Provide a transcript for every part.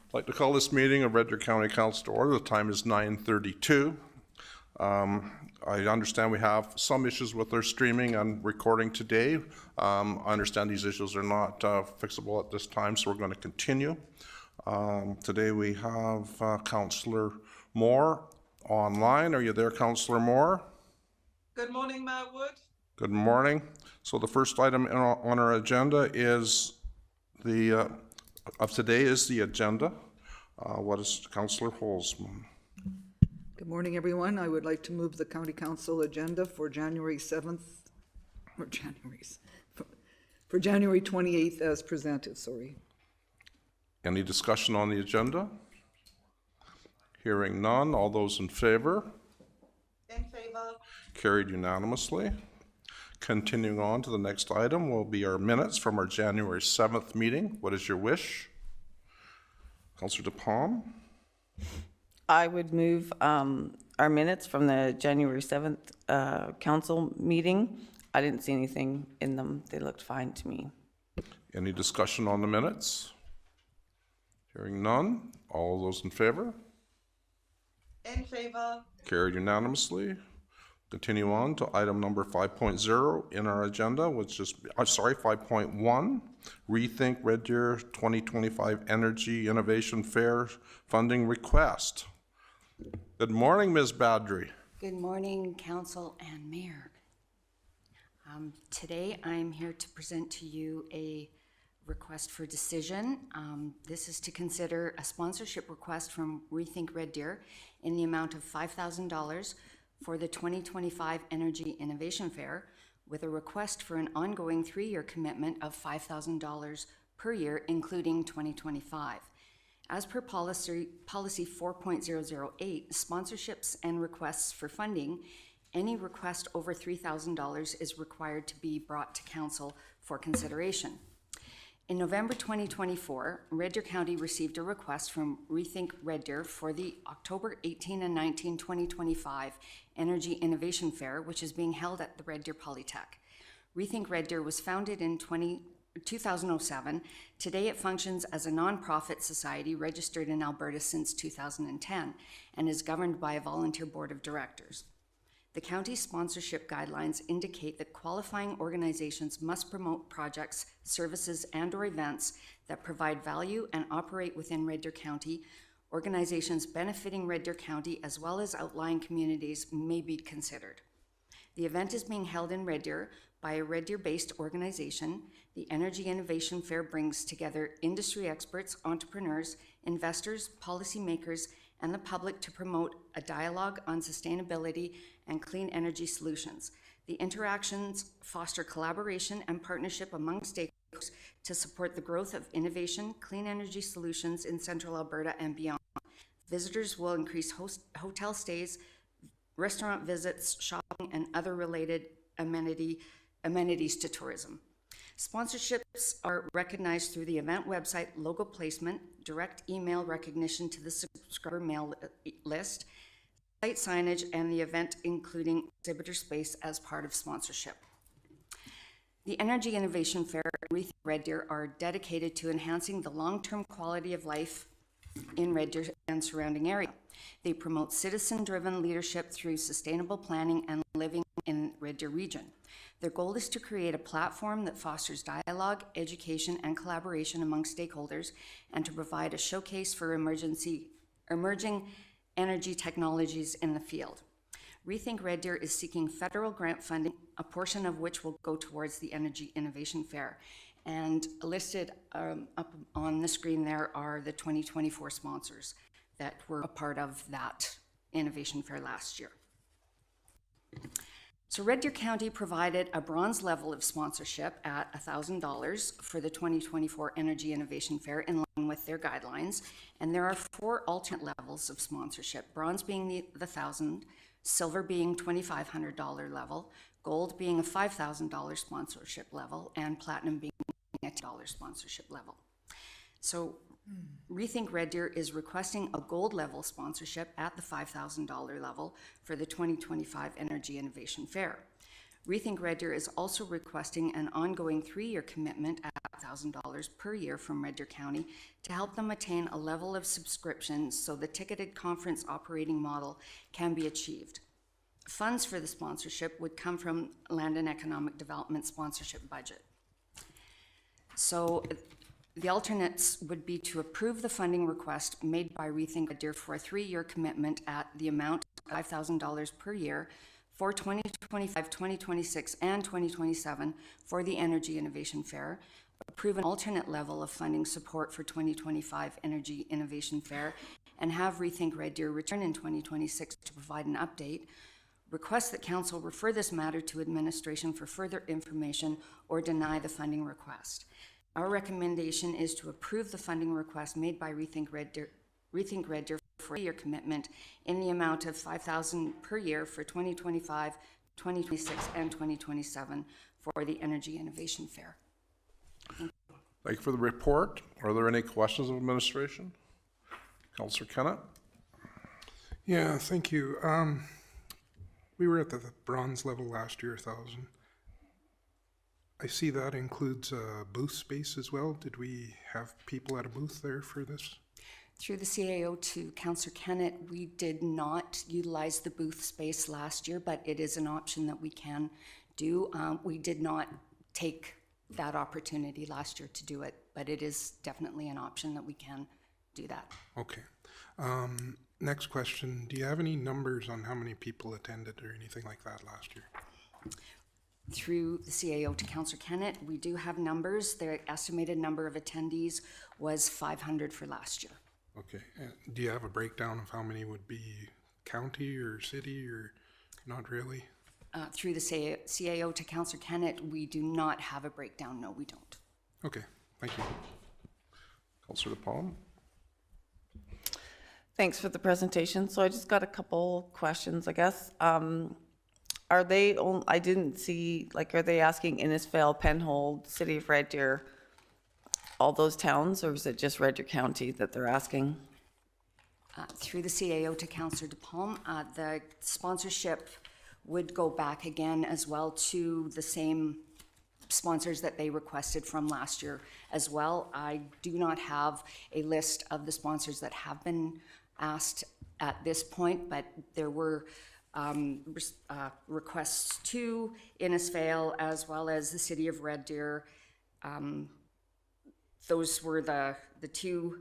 I'd like to call this meeting of Red Deer County Council to order. The time is 9:32. I understand we have some issues with our streaming and recording today. I understand these issues are not fixable at this time, so we're going to continue. Today we have Councillor Moore online. Are you there, Councillor Moore? Good morning, Mayor Wood. Good morning. So the first item on our agenda is of today is the agenda. What is Councillor Holzman? Good morning, everyone. I would like to move the County Council agenda for January 7th, for January 28th as presented, sorry. Any discussion on the agenda? Hearing none. All those in favor? In favor. Carried unanimously. Continuing on to the next item will be our minutes from our January 7th meeting. What is your wish? Councillor DePalm? I would move our minutes from the January 7th council meeting. I didn't see anything in them. They looked fine to me. Any discussion on the minutes? Hearing none. All those in favor? In favor. Carried unanimously. Continue on to item number 5.0 in our agenda, which is, 5.1, Rethink Red Deer 2025 Energy Innovation Fair Funding Request. Good morning, Ms. Badry. Good morning, Council and Mayor. Today I'm here to present to you a request for decision. This is to consider a sponsorship request from Rethink Red Deer in the amount of $5,000 for the 2025 Energy Innovation Fair, with a request for an ongoing 3-year commitment of $5,000 per year, including 2025. As per policy 4.008, sponsorships and requests for funding, any request over $3,000 is required to be brought to Council for consideration. In November 2024, Red Deer County received a request from Rethink Red Deer for the October 18 and 19, 2025 Energy Innovation Fair, which is being held at the Red Deer Polytech. Rethink Red Deer was founded in 2007. Today it functions as a nonprofit society registered in Alberta since 2010 and is governed by a volunteer board of directors. The county's sponsorship guidelines indicate that qualifying organizations must promote projects, services, and/or events that provide value and operate within Red Deer County. Organizations benefiting Red Deer County as well as outlying communities may be considered. The event is being held in Red Deer by a Red Deer-based organization. The Energy Innovation Fair brings together industry experts, entrepreneurs, investors, policymakers, and the public to promote a dialogue on sustainability and clean energy solutions. The interactions foster collaboration and partnership among stakeholders to support the growth of innovation, clean energy solutions in Central Alberta and beyond. Visitors will increase hotel stays, restaurant visits, shopping, and other related amenities to tourism. Sponsorships are recognized through the event website, logo placement, direct email recognition to the subscriber mail list, site signage, and the event including exhibitor space as part of sponsorship. The Energy Innovation Fair and Rethink Red Deer are dedicated to enhancing the long-term quality of life in Red Deer and surrounding area. They promote citizen-driven leadership through sustainable planning and living in Red Deer region. Their goal is to create a platform that fosters dialogue, education, and collaboration among stakeholders, and to provide a showcase for emerging energy technologies in the field. Rethink Red Deer is seeking federal grant funding, a portion of which will go towards the Energy Innovation Fair. And listed up on the screen there are the 2024 sponsors that were a part of that Innovation Fair last year. So Red Deer County provided a bronze level of sponsorship at $1,000 for the 2024 Energy Innovation Fair in line with their guidelines. And there are 4 alternate levels of sponsorship, bronze being the $1,000, silver being $2,500 level, gold being a $5,000 sponsorship level, and platinum being a $10 sponsorship level. So Rethink Red Deer is requesting a gold level sponsorship at the $5,000 level for the 2025 Energy Innovation Fair. Rethink Red Deer is also requesting an ongoing 3-year commitment at $1,000 per year from Red Deer County to help them attain a level of subscription so the ticketed conference operating model can be achieved. Funds for the sponsorship would come from Land and Economic Development sponsorship budget. So the alternates would be to approve the funding request made by Rethink Red Deer for a 3-year commitment at the amount of $5,000 per year for 2025, 2026, and 2027 for the Energy Innovation Fair, approve an alternate level of funding support for 2025 Energy Innovation Fair, and have Rethink Red Deer return in 2026 to provide an update, request that Council refer this matter to administration for further information or deny the funding request. Our recommendation is to approve the funding request made by Rethink Red Deer for a 3-year commitment in the amount of $5,000 per year for 2025, 2026, and 2027 for the Energy Innovation Fair. Thank you for the report. Are there any questions of administration? Councillor Kennett? Yeah, thank you. We were at the bronze level last year, 1,000. I see that includes booth space as well. Did we have people at a booth there for this? Through the CAO to Councillor Kennett, we did not utilize the booth space last year, but it is an option that we can do. We did not take that opportunity last year to do it, but it is definitely an option that we can do that. Okay. Next question. Do you have any numbers on how many people attended or anything like that last year? Through the CAO to Councillor Kennett, we do have numbers. The estimated number of attendees was 500 for last year. Okay. Do you have a breakdown of how many would be county or city or not really? Through the CAO to Councillor Kennett, we do not have a breakdown. No, we don't. Okay. Thank you. Councillor DePalm? Thanks for the presentation. So I just got a couple questions, I guess. Are they, I didn't see, like, are they asking Innisfail, Penhold, City of Red Deer, all those towns, or is it just Red Deer County that they're asking? Through the CAO to Councillor DePalm, the sponsorship would go back again as well to the same sponsors that they requested from last year as well. I do not have a list of the sponsors that have been asked at this point, but there were requests to Innisfail as well as the City of Red Deer. Those were the two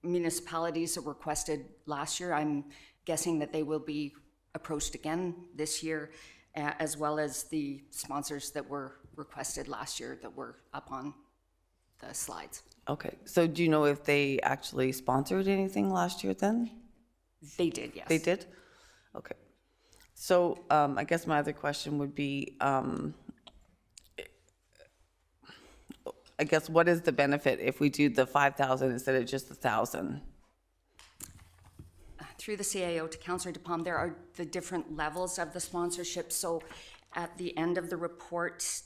municipalities that requested last year. I'm guessing that they will be approached again this year, as well as the sponsors that were requested last year that were up on the slides. Okay, so do you know if they actually sponsored anything last year then? They did, yes. They did? Okay. So I guess my other question would be, I guess, what is the benefit if we do the 5,000 instead of just 1,000? Through the CAO to Councillor DePalm, there are the different levels of the sponsorship. So at the end of the report,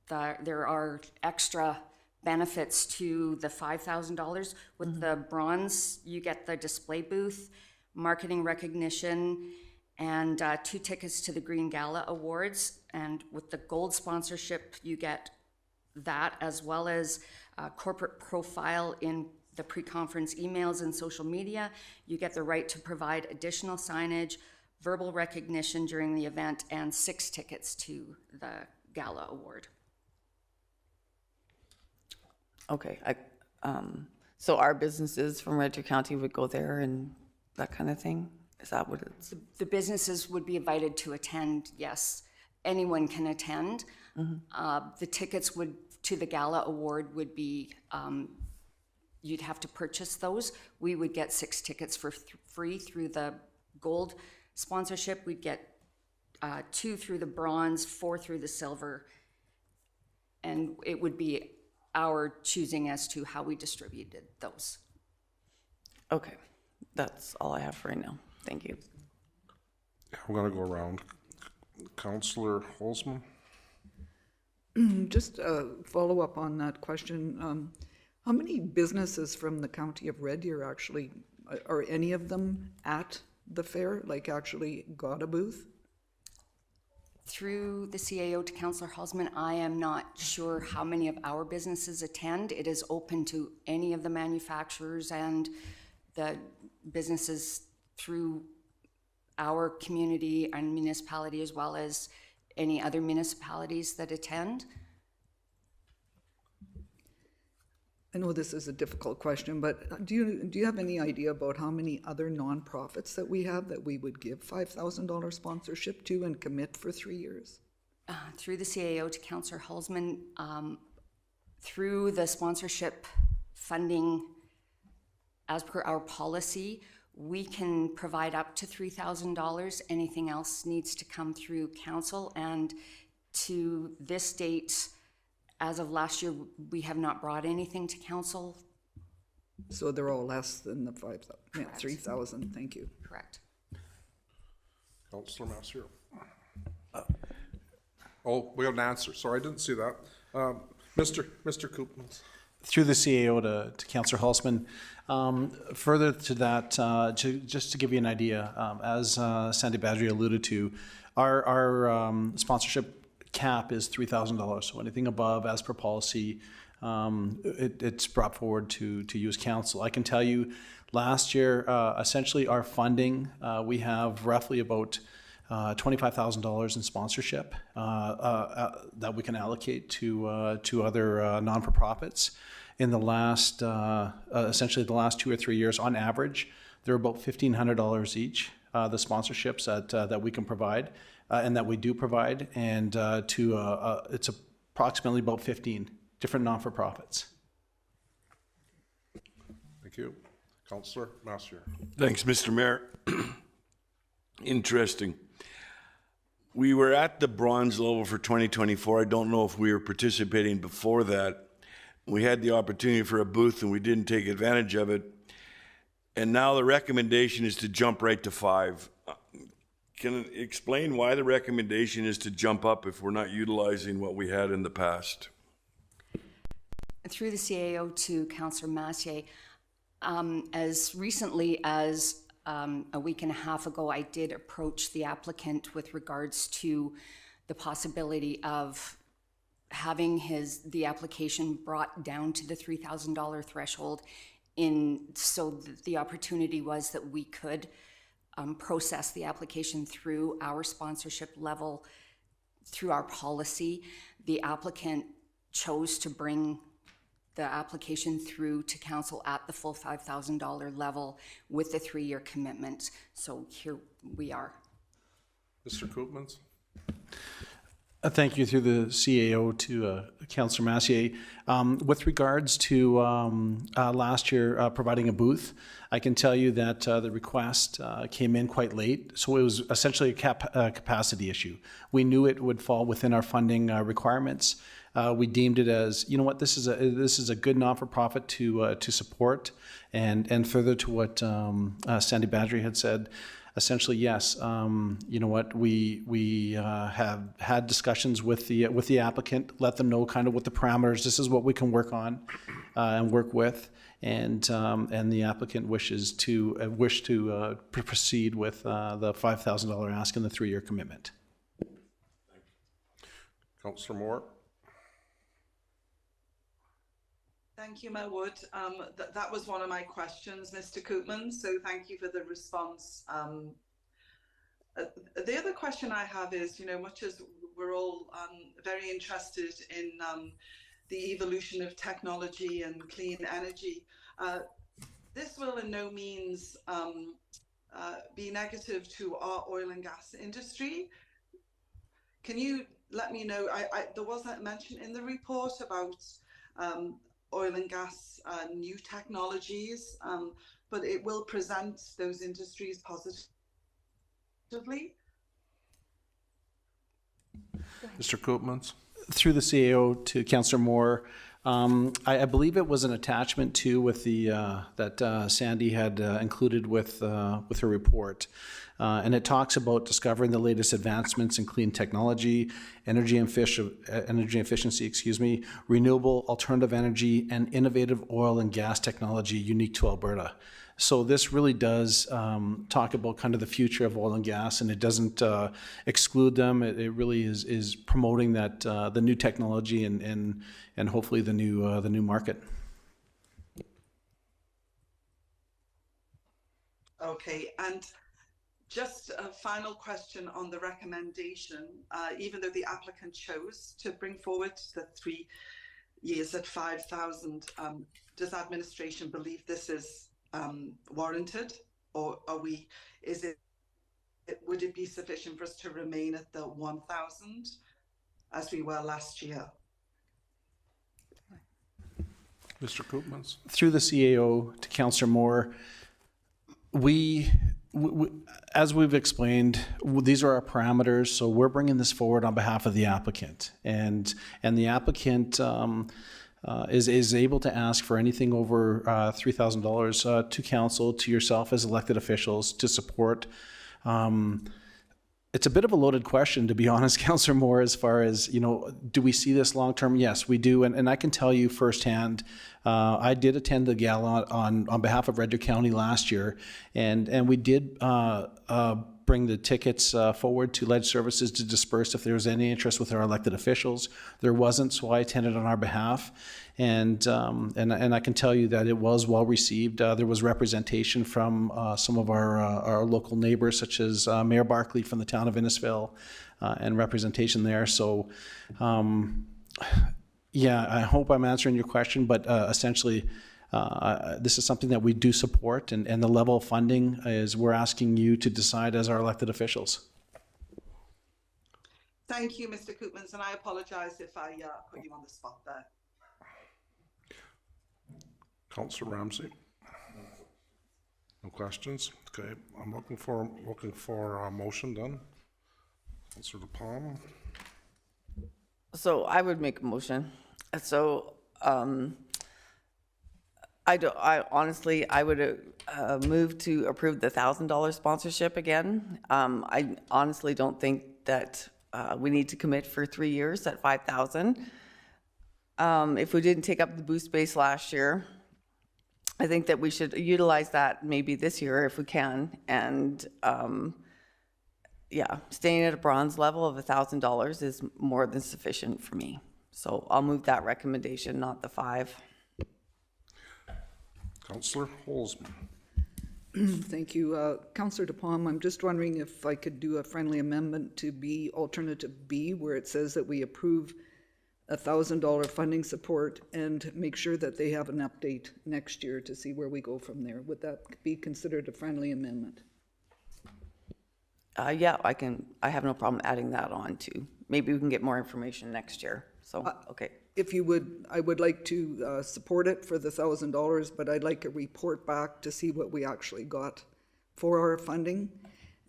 there are extra benefits to the $5,000. With the bronze, you get the display booth, marketing recognition, and 2 tickets to the Green Gala Awards. And with the gold sponsorship, you get that, as well as corporate profile in the pre-conference emails and social media. You get the right to provide additional signage, verbal recognition during the event, and 6 tickets to the Gala Award. Okay, so our businesses from Red Deer County would go there and that kind of thing? Is that what it's? The businesses would be invited to attend, yes. Anyone can attend. The tickets to the Gala Award would be, you'd have to purchase those. We would get 6 tickets for free through the gold sponsorship. We'd get 2 through the bronze, 4 through the silver. And it would be our choosing as to how we distributed those. Okay, that's all I have for right now. Thank you. I'm going to go around. Councillor Holzman? Just a follow-up on that question. How many businesses from the county of Red Deer actually, are any of them at the fair, like actually got a booth? Through the CAO to Councillor Halsman, I am not sure how many of our businesses attend. It is open to any of the manufacturers and the businesses through our community and municipality, as well as any other municipalities that attend. I know this is a difficult question, but do you have any idea about how many other nonprofits that we have that we would give $5,000 sponsorship to and commit for 3 years? Through the CAO to Councillor Halsman, through the sponsorship funding, as per our policy, we can provide up to $3,000. Anything else needs to come through council, and to this date, as of last year, we have not brought anything to council. So they're all less than the 5,000, yeah, 3,000, thank you. Correct. Councillor Massier. Oh, we got an answer. Sorry, I didn't see that. Mr. Koopmans. Through the CAO to Councillor Halsman. Further to that, just to give you an idea, as Sandy Badri alluded to, our sponsorship cap is $3,000. So anything above, as per policy, it's brought forward to use council. I can tell you, last year, essentially our funding, we have roughly about $25,000 in sponsorship that we can allocate to other non-for-profits. In the last, essentially the last 2 or 3 years, on average, they're about $1,500 each, the sponsorships that we can provide and that we do provide, and it's approximately about 15 different non-for-profits. Thank you. Councillor Massier. Thanks, Mr. Mayor. Interesting. We were at the bronze level for 2024. I don't know if we were participating before that. We had the opportunity for a booth and we didn't take advantage of it. And now the recommendation is to jump right to 5. Can you explain why the recommendation is to jump up if we're not utilizing what we had in the past? Through the CAO to Councillor Massier, as recently as a week and a half ago, I did approach the applicant with regards to the possibility of having the application brought down to the $3,000 threshold. So the opportunity was that we could process the application through our sponsorship level, through our policy. The applicant chose to bring the application through to council at the full $5,000 level with the 3-year commitment. So here we are. Mr. Koopmans. Thank you. Through the CAO to Councillor Massier. With regards to last year providing a booth, I can tell you that the request came in quite late, so it was essentially a capacity issue. We knew it would fall within our funding requirements. We deemed it as, you know what, this is a good non-for-profit to support, and further to what Sandy Badri had said. Essentially, yes. You know what? We have had discussions with the applicant, let them know kind of what the parameters. This is what we can work on and work with, and the applicant wishes to proceed with the $5,000 ask and the 3-year commitment. Councillor Moore. Thank you, Mayor Wood. That was one of my questions, Mr. Koopman, so thank you for the response. The other question I have is, much as we're all very interested in the evolution of technology and clean energy, this will in no means be negative to our oil and gas industry. Can you let me know, there wasn't mention in the report about oil and gas new technologies, but it will present those industries positively. Mr. Koopmans. Through the CAO to Councillor Moore, I believe it was an attachment too with the that Sandy had included with her report, and it talks about discovering the latest advancements in clean technology, energy efficiency, renewable alternative energy, and innovative oil and gas technology unique to Alberta. So this really does talk about kind of the future of oil and gas, and it doesn't exclude them. It really is promoting that the new technology and hopefully the new market. Okay, and just a final question on the recommendation. Even though the applicant chose to bring forward the 3 years at 5,000, does administration believe this is warranted, or would it be sufficient for us to remain at the 1,000 as we were last year? Mr. Koopmans? Through the CAO to Councillor Moore, we, as we've explained, these are our parameters, so we're bringing this forward on behalf of the applicant. And the applicant is able to ask for anything over $3,000 to council, to yourself as elected officials, to support. It's a bit of a loaded question, to be honest, Councillor Moore, as far as, do we see this long-term? Yes, we do. And I can tell you firsthand, I did attend the gala on behalf of Red Deer County last year, and we did bring the tickets forward to Ledge Services to disperse if there was any interest with our elected officials. There wasn't, so I attended on our behalf. And I can tell you that it was well received. There was representation from some of our local neighbors, such as Mayor Barkley from the town of Innisfil, and representation there. So, yeah, I hope I'm answering your question, but essentially, this is something that we do support, and the level of funding is we're asking you to decide as our elected officials. Thank you, Mr. Koopmans, and I apologize if I put you on the spot there. Councillor Ramsey? No questions? Okay, I'm looking for a motion then. Councillor DePalm? So I would make a motion. So I honestly would move to approve the $1,000 sponsorship again. I honestly don't think that we need to commit for 3 years at 5,000. If we didn't take up the booth space last year, I think that we should utilize that maybe this year if we can. And yeah, staying at a bronze level of $1,000 is more than sufficient for me. So I'll move that recommendation, not the 5. Councillor Holzman? Thank you. Councillor DePalm, I'm just wondering if I could do a friendly amendment to B, alternative B, where it says that we approve $1,000 funding support and make sure that they have an update next year to see where we go from there. Would that be considered a friendly amendment? Yeah, I have no problem adding that on too. Maybe we can get more information next year. So, okay. If you would, I would like to support it for the $1,000, but I'd like a report back to see what we actually got for our funding,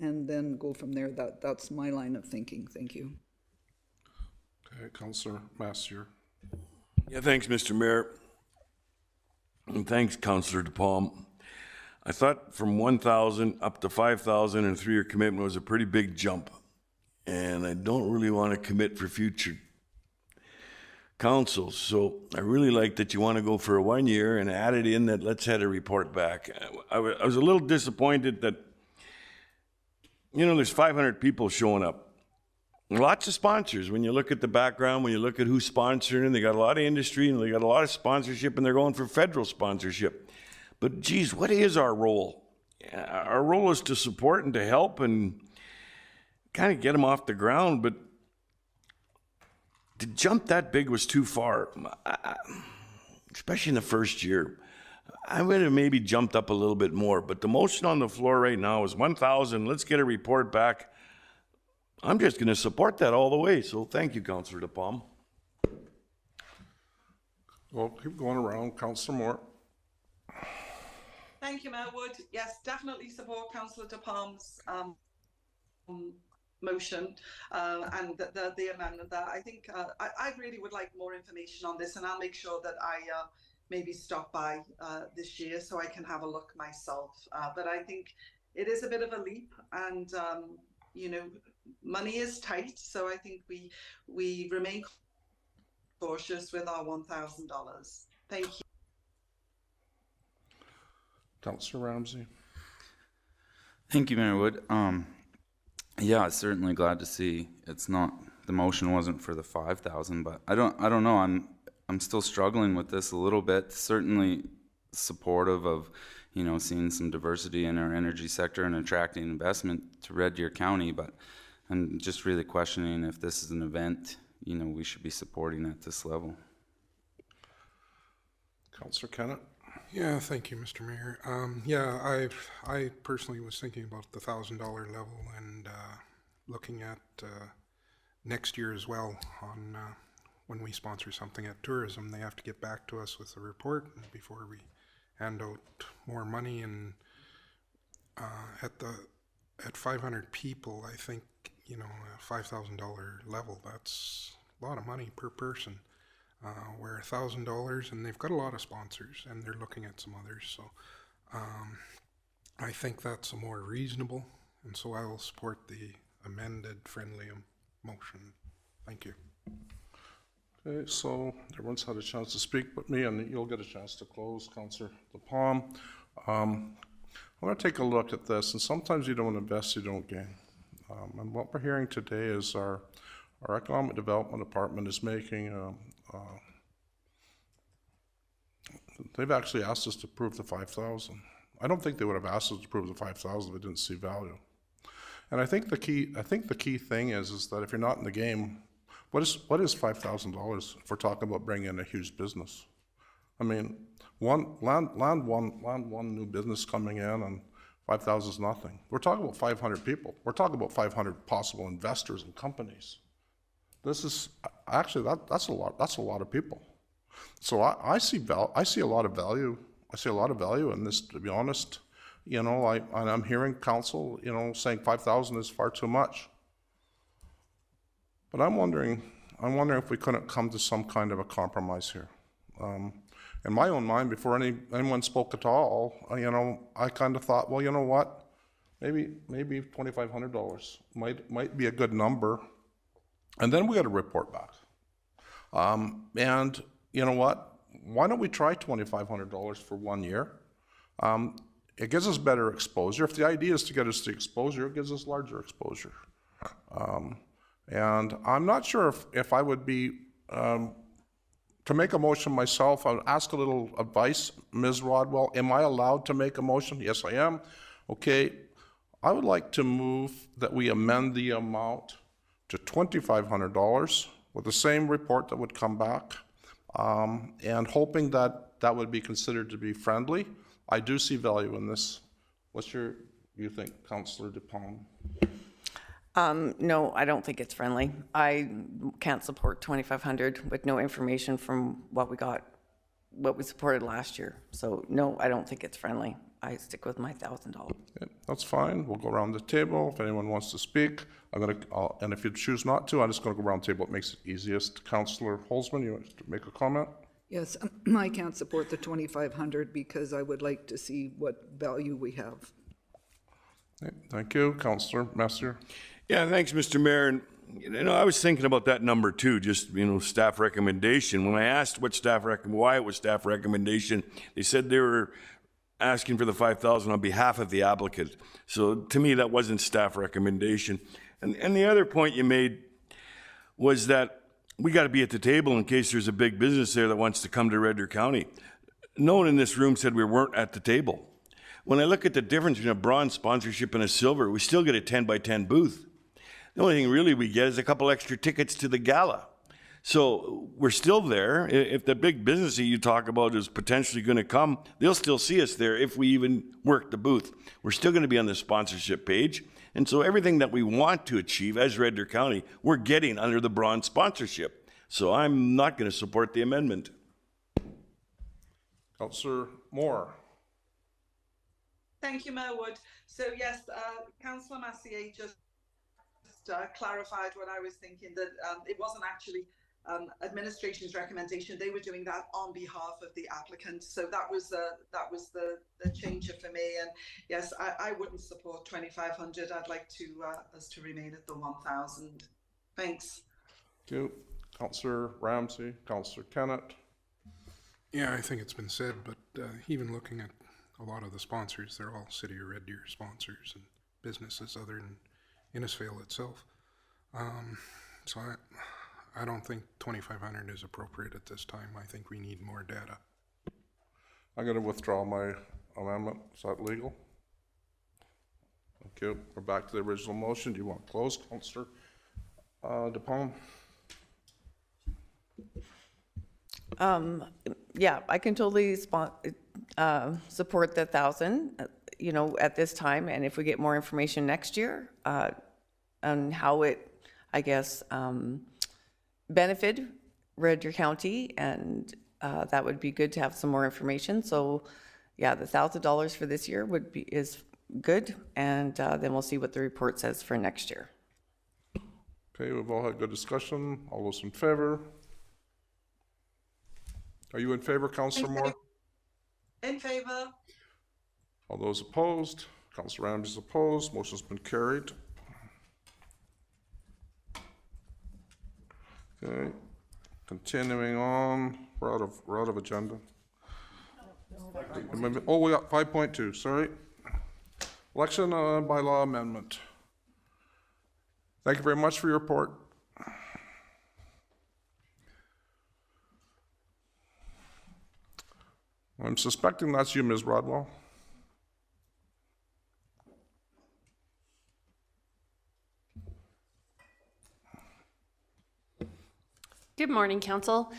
and then go from there. That's my line of thinking. Thank you. Okay, Councillor Massier? Yeah, thanks, Mr. Mayor. And thanks, Councillor DePalm. I thought from 1,000 up to 5,000 and 3-year commitment was a pretty big jump. And I don't really want to commit for future councils. So I really like that you want to go for a 1 year and add it in that let's have a report back. I was a little disappointed that, there's 500 people showing up. Lots of sponsors. When you look at the background, when you look at who's sponsoring, they got a lot of industry and they got a lot of sponsorship, and they're going for federal sponsorship. But geez, what is our role? Our role is to support and to help and kind of get them off the ground, but to jump that big was too far, especially in the first year. I would have maybe jumped up a little bit more, but the motion on the floor right now is 1,000. Let's get a report back. I'm just going to support that all the way. So thank you, Councillor DePalm. Well, keep going around. Councillor Moore? Thank you, Mayor Wood. Yes, definitely support Councillor DePalm's motion and the amendment there. I think I really would like more information on this, and I'll make sure that I maybe stop by this year so I can have a look myself. But I think it is a bit of a leap, and money is tight, so I think we remain cautious with our $1,000. Thank you. Councillor Ramsey. Thank you, Mayor Wood. Yeah, certainly glad to see it's not, the motion wasn't for the 5,000, but I don't know. I'm still struggling with this a little bit. Certainly supportive of, you know, seeing some diversity in our energy sector and attracting investment to Red Deer County, but I'm just really questioning if this is an event, you know, we should be supporting at this level. Councillor Kennett. Yeah, thank you, Mr. Mayor. Yeah, I personally was thinking about the $1,000 level and looking at next year as well on when we sponsor something at tourism, they have to get back to us with a report before we hand out more money. And at 500 people, I think, you know, a $5,000 level, that's a lot of money per person. Where $1,000, and they've got a lot of sponsors, and they're looking at some others. So I think that's a more reasonable, and so I will support the amended friendly motion. Thank you. Okay, so everyone's had a chance to speak but me, and you'll get a chance to close, Councillor LaPalme. I'm going to take a look at this, and sometimes you don't invest, you don't gain. And what we're hearing today is our Economic Development Department is making they've actually asked us to approve the 5,000. I don't think they would have asked us to approve the 5,000 if they didn't see value. And I think the key thing is that if you're not in the game, what is $5,000 if we're talking about bringing in a huge business? I mean, one new business coming in, and 5,000 is nothing. We're talking about 500 people. We're talking about 500 possible investors and companies. This is actually that's a lot of people. So I see a lot of value. I see a lot of value in this, to be honest. You know, I'm hearing council, you know, saying 5,000 is far too much. But I'm wondering if we couldn't come to some kind of a compromise here. In my own mind, before anyone spoke at all, you know, I kind of thought, well, you know what, maybe $2,500 might be a good number. And then we got a report back. And you know what? Why don't we try $2,500 for 1 year? It gives us better exposure. If the idea is to get us the exposure, it gives us larger exposure. And I'm not sure if I would be, to make a motion myself, I would ask a little advice, Ms. Rodwell. Am I allowed to make a motion? Yes, I am. Okay. I would like to move that we amend the amount to $2,500 with the same report that would come back, and hoping that would be considered to be friendly. I do see value in this. You think, Councillor DePalme? No, I don't think it's friendly. I can't support 2,500 with no information from what we supported last year. So no, I don't think it's friendly. I stick with my $1,000. Okay, that's fine. We'll go around the table. If anyone wants to speak, and if you choose not to, I'm just going to go around the table. It makes it easiest. Councillor Holzman, you want to make a comment? Yes, I can't support the 2,500 because I would like to see what value we have. Okay, thank you. Councillor Messier. Yeah, thanks, Mr. Mayor. And, you know, I was thinking about that number too, just, you know, staff recommendation. When I asked why it was staff recommendation, they said they were asking for the 5,000 on behalf of the applicant. So to me, that wasn't staff recommendation. And the other point you made was that we got to be at the table in case there's a big business there that wants to come to Red Deer County. No one in this room said we weren't at the table. When I look at the difference between a bronze sponsorship and a silver, we still get a 10 by 10 booth. The only thing really we get is a couple extra tickets to the gala. So we're still there. If the big business that you talk about is potentially going to come, they'll still see us there if we even work the booth. We're still going to be on the sponsorship page. And so everything that we want to achieve as Red Deer County, we're getting under the bronze sponsorship. So I'm not going to support the amendment. Councillor Moore. Thank you, Mayor Wood. So yes, Councillor Massier just clarified what I was thinking, that it wasn't actually administration's recommendation. They were doing that on behalf of the applicant. So that was the changer for me. And yes, I wouldn't support 2,500. I'd like to us to remain at the 1,000. Thanks. Thank you. Councillor Ramsey, Councillor Kennett. Yeah, I think it's been said, but even looking at a lot of the sponsors, they're all City of Red Deer sponsors and businesses other than Innisfail itself. So I don't think 2,500 is appropriate at this time. I think we need more data. I'm going to withdraw my amendment. Is that legal? Thank you. We're back to the original motion. Do you want to close, Councillor DePalm? Yeah, I can totally support the 1,000, you know, at this time. And if we get more information next year on how it, I guess, benefited Red Deer County, and that would be good to have some more information. So yeah, the $1,000 for this year is good, and then we'll see what the report says for next year. Okay, we've all had good discussion. All those in favor? Are you in favor, Councillor Moore? In favor? All those opposed? Councillor Ramsey is opposed. Motion's been carried. Okay, continuing on. We're out of agenda. Oh, we got 5.2. Sorry. Election Bylaw Amendment. Thank you very much for your report. I'm suspecting that's you, Ms. Rodwell. Good morning, Council.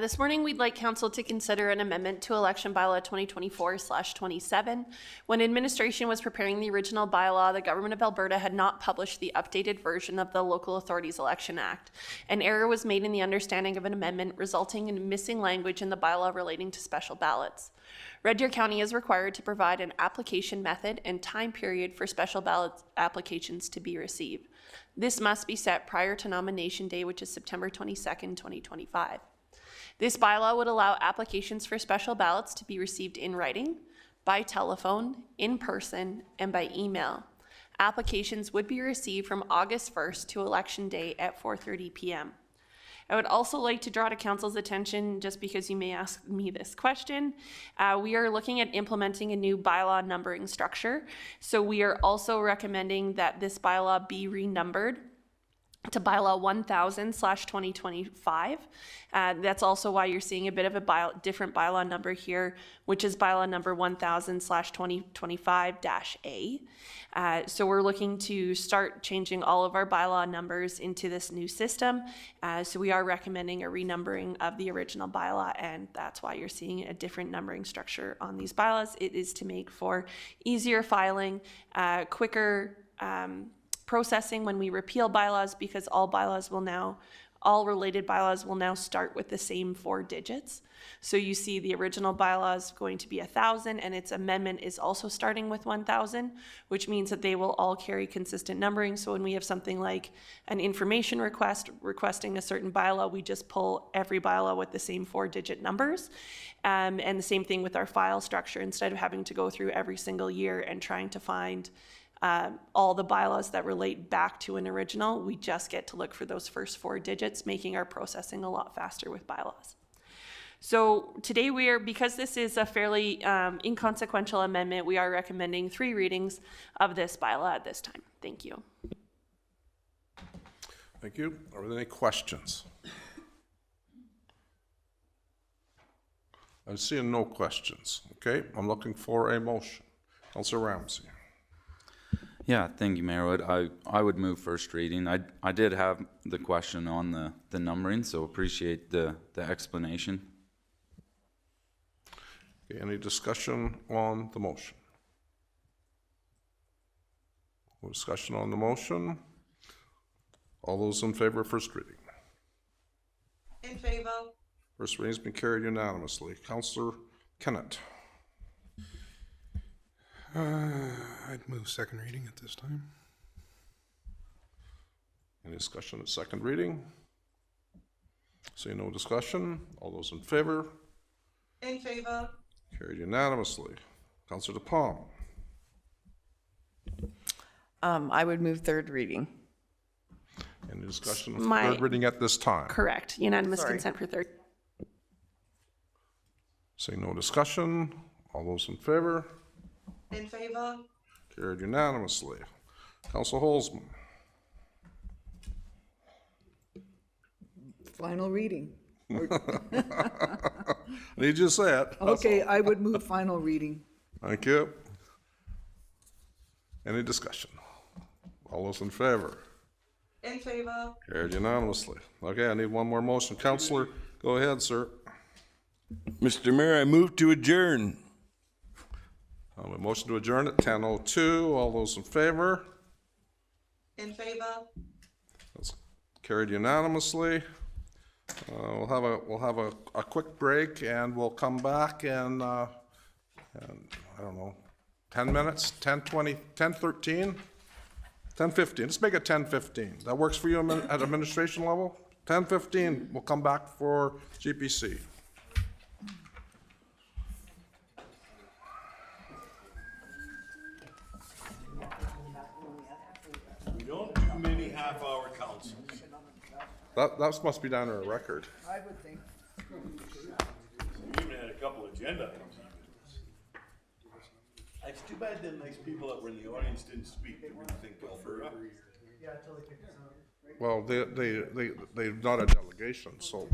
This morning, we'd like Council to consider an amendment to Election Bylaw 2024/27. When administration was preparing the original bylaw, the Government of Alberta had not published the updated version of the Local Authorities Election Act. An error was made in the understanding of an amendment, resulting in missing language in the bylaw relating to special ballots. Red Deer County is required to provide an application method and time period for special ballot applications to be received. This must be set prior to nomination day, which is September 22nd, 2025. This bylaw would allow applications for special ballots to be received in writing, by telephone, in person, and by email. Applications would be received from August 1st to Election Day at 4:30 p.m. I would also like to draw to Council's attention, just because you may ask me this question, we are looking at implementing a new bylaw numbering structure. So we are also recommending that this bylaw be renumbered to Bylaw 1000/2025. That's also why you're seeing a bit of a different bylaw number here, which is Bylaw number 1000/2025-A. So we're looking to start changing all of our bylaw numbers into this new system. So we are recommending a renumbering of the original bylaw, and that's why you're seeing a different numbering structure on these bylaws. It is to make for easier filing, quicker processing when we repeal bylaws, because all related bylaws will now start with the same 4 digits. So you see the original bylaw is going to be 1,000, and its amendment is also starting with 1,000, which means that they will all carry consistent numbering. So when we have something like an information request requesting a certain bylaw, we just pull every bylaw with the same 4-digit numbers. And the same thing with our file structure. Instead of having to go through every single year and trying to find all the bylaws that relate back to an original, we just get to look for those first 4 digits, making our processing a lot faster with bylaws. So today because this is a fairly inconsequential amendment, we are recommending 3 readings of this bylaw at this time. Thank you. Thank you. Are there any questions? I'm seeing no questions. Okay, I'm looking for a motion. Councillor Ramsey. Yeah, thank you, Mayor Wood. I would move first reading. I did have the question on the numbering, so appreciate the explanation. Okay, any discussion on the motion? No discussion on the motion. All those in favor of first reading? In favor? First reading's been carried unanimously. Councillor Kennett. I'd move second reading at this time. Any discussion at second reading? Seeing no discussion. All those in favor? In favor? Carried unanimously. Councillor DePalm. I would move third reading. Any discussion of third reading at this time? Correct. Unanimous consent for third. Seeing no discussion. All those in favor? In favor? Carried unanimously. Council Holzman. Final reading. I need you to say it. That's Okay, all. I would move final reading. Thank you. Any discussion? All those in favor? In favor? Carried unanimously. Okay, I need one more motion. Counselor, go ahead, sir. Mr. Mayor, I move to adjourn. A motion to adjourn at 10:02. All those in favor? In favor? That's carried unanimously. We'll have a quick break and we'll come back and I don't know, 10 minutes, 10:20, 10:13, 10:15. Let's make it 10:15. That works for you at administration level? 10:15, we'll come back for GPC. We don't do many half-hour councils. That must be down to a record. I would think. We even had a couple agenda items. It's too bad them nice people that were in the audience didn't speak. They wouldn't think Alberta. Well, they're not a delegation, so